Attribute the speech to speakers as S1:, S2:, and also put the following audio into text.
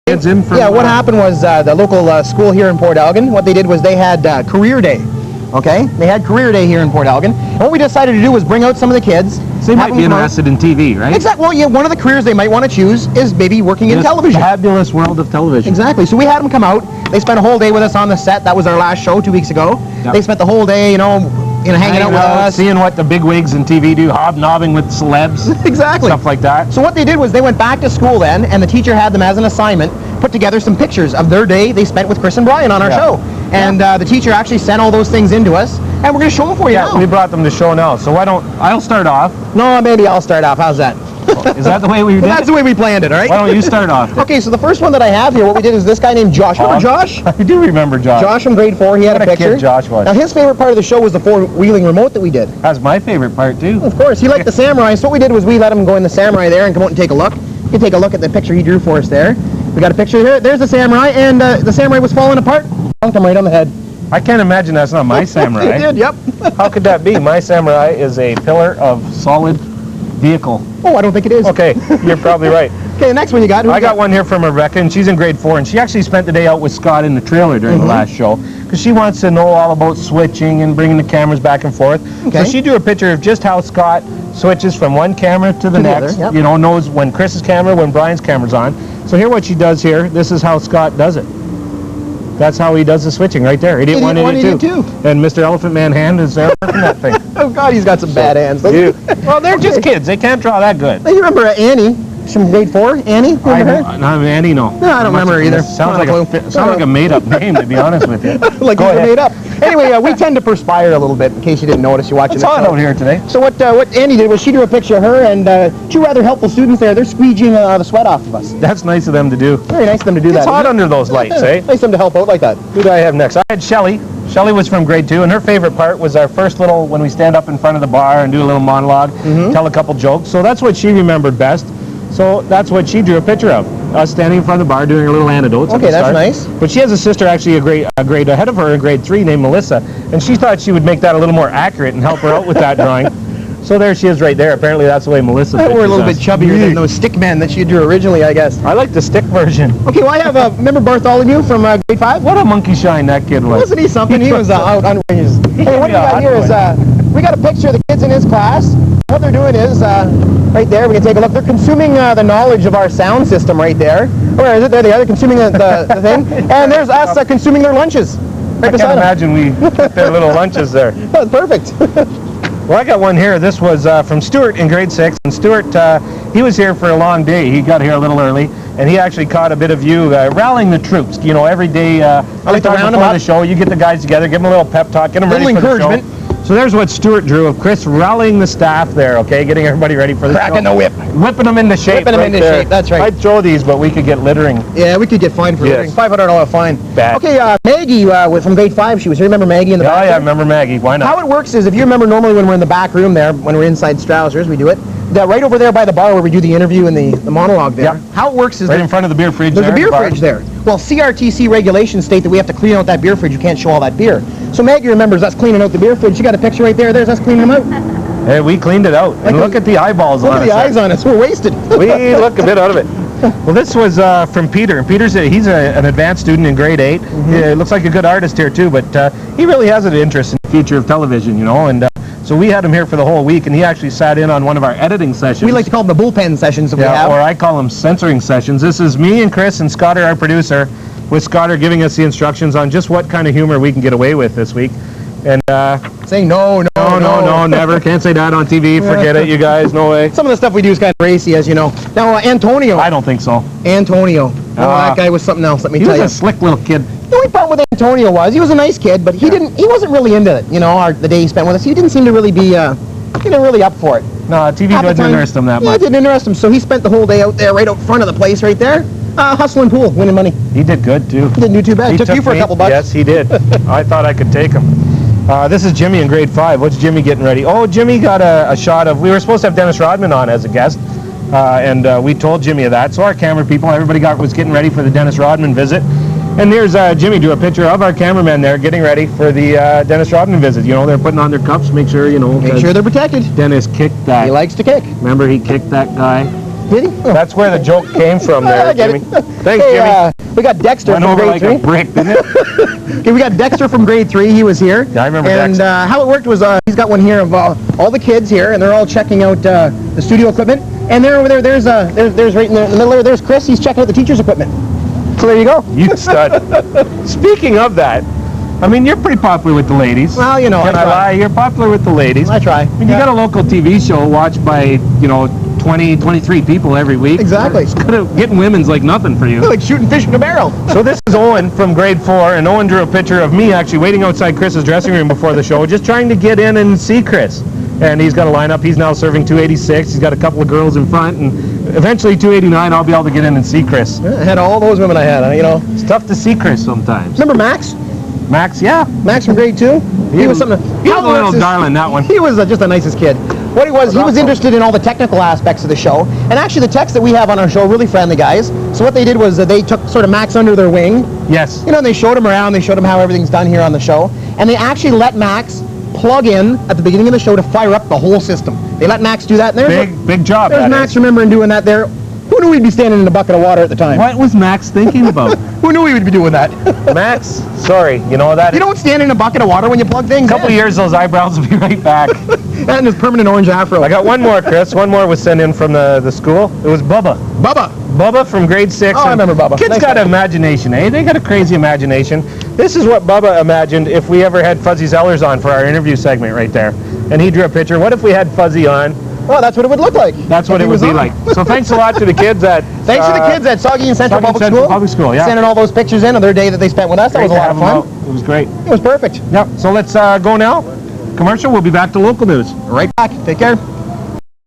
S1: kids in from...
S2: Yeah, what happened was the local school here in Port Elgin, what they did was they had career day. Okay? They had career day here in Port Elgin. And what we decided to do was bring out some of the kids.
S1: So they might be interested in TV, right?
S2: Exactly. Well, yeah, one of the careers they might want to choose is maybe working in television.
S1: Fabulous world of television.
S2: Exactly. So we had them come out. They spent a whole day with us on the set. That was our last show 2 weeks ago. Yep. They spent the whole day, hanging out with us.
S1: Seeing what the big wigs in TV do, hobnobbing with celebs.
S2: Exactly.
S1: Stuff like that.
S2: So what they did was they went back to school then, and the teacher had them as an assignment put together some pictures of their day they spent with Chris and Brian on our show. And the teacher actually sent all those things into us, and we're going to show them for you now.
S1: We brought them to show now. So I'll start off.
S2: No, maybe I'll start off. How's that?
S1: Is that the way we did
S2: That's the way we planned it, all right?
S1: Why don't you start off?
S2: Okay, so the first one that I have here, what we did is this guy named Josh. Remember Josh?
S1: I do remember Josh.
S2: Josh from grade 4, he had a picture.
S1: Kid Josh was.
S2: Now his favorite part of the show was the four-wheeling remote that we did.
S1: That's my favorite part too.
S2: Of course, he liked the Samurai, so what we did was we let him go in the Samurai there and come out and take a look. You can take a look at the picture he drew for us there. We got a picture here. There's the Samurai, and the Samurai was falling apart. Dunked him right on the head.
S1: I can't imagine that's not my Samurai.
S2: He did, yep.
S1: How could that be? My Samurai is a pillar of solid vehicle.
S2: Oh, I don't think it is.
S1: Okay, you're probably right.
S2: Okay, the next one you got.
S1: I got one here from Rebecca, and she's in grade 4, and she actually spent the day out with Scott in the trailer during the last show, because she wants to know all about switching and bringing the cameras back and forth. Okay. So she drew a picture of just how Scott switches from one camera to the next, knows when Chris's camera, when Brian's camera's on. So here what she does here, this is how Scott does it. That's how he does the switching right there. Idiot 1, Idiot 2. And Mr. Elephant Man Hand is there working that thing.
S2: Oh, God, he's got some bad hands.
S1: Well, they're just kids. They can't draw that good.
S2: You remember Annie? From grade 4? Annie? Remember her?
S1: No, Annie, no.
S2: No, I don't remember her either.
S1: Sounds like a made-up name, to be honest with you.
S2: Like these are made up. Anyway, we tend to perspire a little bit, in case you didn't notice. You're watching
S1: it's hot out here today.
S2: So what Annie did was she drew a picture of her and two rather helpful students there. They're squeegeeing the sweat off of us.
S1: That's nice of them to do.
S2: Very nice of them to do that.
S1: It's hot under those lights, eh?
S2: Nice of them to help out like that.
S1: Who do I have next? I had Shelly. Shelly was from grade 2, and her favorite part was our first little, when we stand up in front of the bar and do a little monologue, tell a couple jokes. So that's what she remembered best. So that's what she drew a picture of. Us standing in front of the bar doing a little anecdotes.
S2: Okay, that's nice.
S1: But she has a sister actually a grade ahead of her in grade 3 named Melissa, and she thought she would make that a little more accurate and help her out with that drawing. So there she is right there. Apparently that's the way Melissa pictures us.
S2: We're a little bit chubbier than those stick men that she drew originally, I guess.
S1: I like the stick version.
S2: Okay, well I have, remember Bartholomew from grade 5?
S1: What a monkey shine that kid was.
S2: Wasn't he something? He was out on his... Hey, what we got here is, we got a picture of the kids in his class. What they're doing is, right there, we can take a look. They're consuming the knowledge of our sound system right there. Where is it? There they are. They're consuming the thing. And there's us consuming their lunches. Right
S1: I can't imagine we put their little lunches there.
S2: That was perfect.
S1: Well, I got one here. This was from Stuart in grade 6. And Stuart, he was here for a long day. He got here a little early. And he actually caught a bit of you rallying the troops. You know, every day, every time before the show, you get the guys together, give them a little pep talk, get them ready for the show. So there's what Stuart drew of Chris rallying the staff there, okay, getting everybody ready for the show.
S2: Cracking the whip.
S1: Whipping them into shape.
S2: Whipping them into shape, that's right.
S1: I'd throw these, but we could get littering.
S2: Yeah, we could get fined for littering. $500 fine.
S1: Bad.
S2: Okay, Maggie from grade 5, she was here. Remember Maggie in the back?
S1: Yeah, I remember Maggie. Why not?
S2: How it works is, if you remember normally when we're in the back room there, when we're inside Strausers, we do it. Right over there by the bar where we do the interview and the monologue there. Yep. How it works is...
S1: Right in front of the beer fridge
S2: there's a beer fridge there. Well, CRTC regulations state that we have to clean out that beer fridge. You can't show all that beer. So Maggie remembers us cleaning out the beer fridge. She got a picture right there. There's us cleaning them out.
S1: Hey, we cleaned it out. And look at the eyeballs on us.
S2: Look at the eyes on us. We're wasted.
S1: We look a bit out of it. Well, this was from Peter. And Peter's he's an advanced student in grade 8. He looks like a good artist here, too. But he really has an interest in the future of television, you know. And so we had him here for the whole week, and he actually sat in on one of our editing sessions. We
S2: like to call them the bullpen sessions that we have.
S1: Or I call them censoring sessions. This is me and Chris and Scotter, our producer, with Scotter giving us the instructions on just what kind of humor we can get away with this week. And
S2: saying no,
S1: never. Can't say that on TV. Forget it, you guys. No way.
S2: Some of the stuff we do is kind of racy, as you know. Now, Antonio.
S1: I don't think so.
S2: Antonio. That guy was something else, let me tell you.
S1: He was a slick little kid.
S2: The only problem with Antonio was he was a nice kid, but he wasn't really into it. You know, the day he spent with us, he didn't seem to really be really up for it.
S1: No, TV didn't interest him that much.
S2: Yeah, it didn't interest him, so he spent the whole day out there, right out front of the place, right there, hustling pool, winning money.
S1: He did good too.
S2: He didn't do too bad. He took you for a couple bucks.
S1: Yes, he did. I thought I could take him. This is Jimmy in grade 5. What's Jimmy getting ready? Oh, Jimmy got a shot of, we were supposed to have Dennis Rodman on as a guest, and we told Jimmy of that. So our camera people, everybody was getting ready for the Dennis Rodman visit. And there's Jimmy drew a picture of our cameraman there getting ready for the Dennis Rodman visit. You know, they're putting on their cups, make sure, you know.
S2: Make sure they're protected.
S1: Dennis kicked that.
S2: He likes to kick.
S1: Remember, he kicked that guy.
S2: Did he? Oh.
S1: That's where the joke came from there,
S2: I get
S1: Jimmy.
S2: it.
S1: Thanks,
S2: Hey,
S1: Jimmy.
S2: we got Dexter
S1: Went
S2: from
S1: over
S2: grade
S1: like
S2: 3.
S1: a brick, didn't it?
S2: Okay, we got Dexter from grade 3. He was here.
S1: Yeah, I remember
S2: and,
S1: Dexter.
S2: how it worked was he's got one here of all the kids here, and they're all checking out the studio equipment. And there over there, there's right in the middle there, there's Chris. He's checking out the teacher's equipment. So there you go.
S1: You stud. Speaking of that, I mean, you're pretty popular with the ladies.
S2: Well, you know,
S1: Can I lie? You're popular with the ladies.
S2: I try.
S1: I mean, you got a local TV show watched by, 20, 23 people every week.
S2: Exactly.
S1: It's getting women's like nothing for you.
S2: Like shooting fish in a barrel.
S1: So this is Owen from grade 4, and Owen drew a picture of me actually waiting outside Chris's dressing room before the show, just trying to get in and see Chris. And he's got a lineup. He's now serving 286. He's got a couple of girls in front, and eventually 289. I'll be able to get in and see Chris.
S2: I had all those women I had.
S1: It's tough to see Chris sometimes.
S2: Remember Max?
S1: Max, yeah.
S2: Max from grade 2? He was something.
S1: He was a little darling, that one.
S2: He was just the nicest kid. What he was interested in all the technical aspects of the show. And actually the techs that we have on our show are really friendly guys. So what they did was they took sort of Max under their wing.
S1: Yes.
S2: They showed him around. They showed him how everything's done here on the show. And they actually let Max plug in at the beginning of the show to fire up the whole system. They let Max do that. And
S1: Big job.
S2: There's Max remembering doing that there. Who knew we'd be standing in a bucket of water at the time?
S1: What was Max thinking about?
S2: Who knew we would be doing that?
S1: Max, sorry, that.
S2: You don't stand in a bucket of water when you plug things in.
S1: Couple of years, those eyebrows will be right back.
S2: And his permanent orange afro.
S1: I got one more, Chris. One more was sent in from the school. It was Bubba. Bubba from grade 6.
S2: Oh, I remember Bubba.
S1: Kids
S2: Nice
S1: got
S2: guy.
S1: imagination, eh? They got a crazy imagination. This is what Bubba imagined if we ever had Fuzzy Zellers on for our interview segment right there. And he drew a picture. What if we had Fuzzy on?
S2: Oh, that's what it would look like.
S1: That's what it would be like. So thanks a lot to the kids at...
S2: Thanks to the kids at Saugeen Central Public School.
S1: Yeah.
S2: Sending all those pictures in of their day that they spent with us. That was a lot of fun.
S1: It was great.
S2: It was perfect.
S1: Yep. So let's go now. Commercial. We'll be back to local news.
S2: Right back. Take care.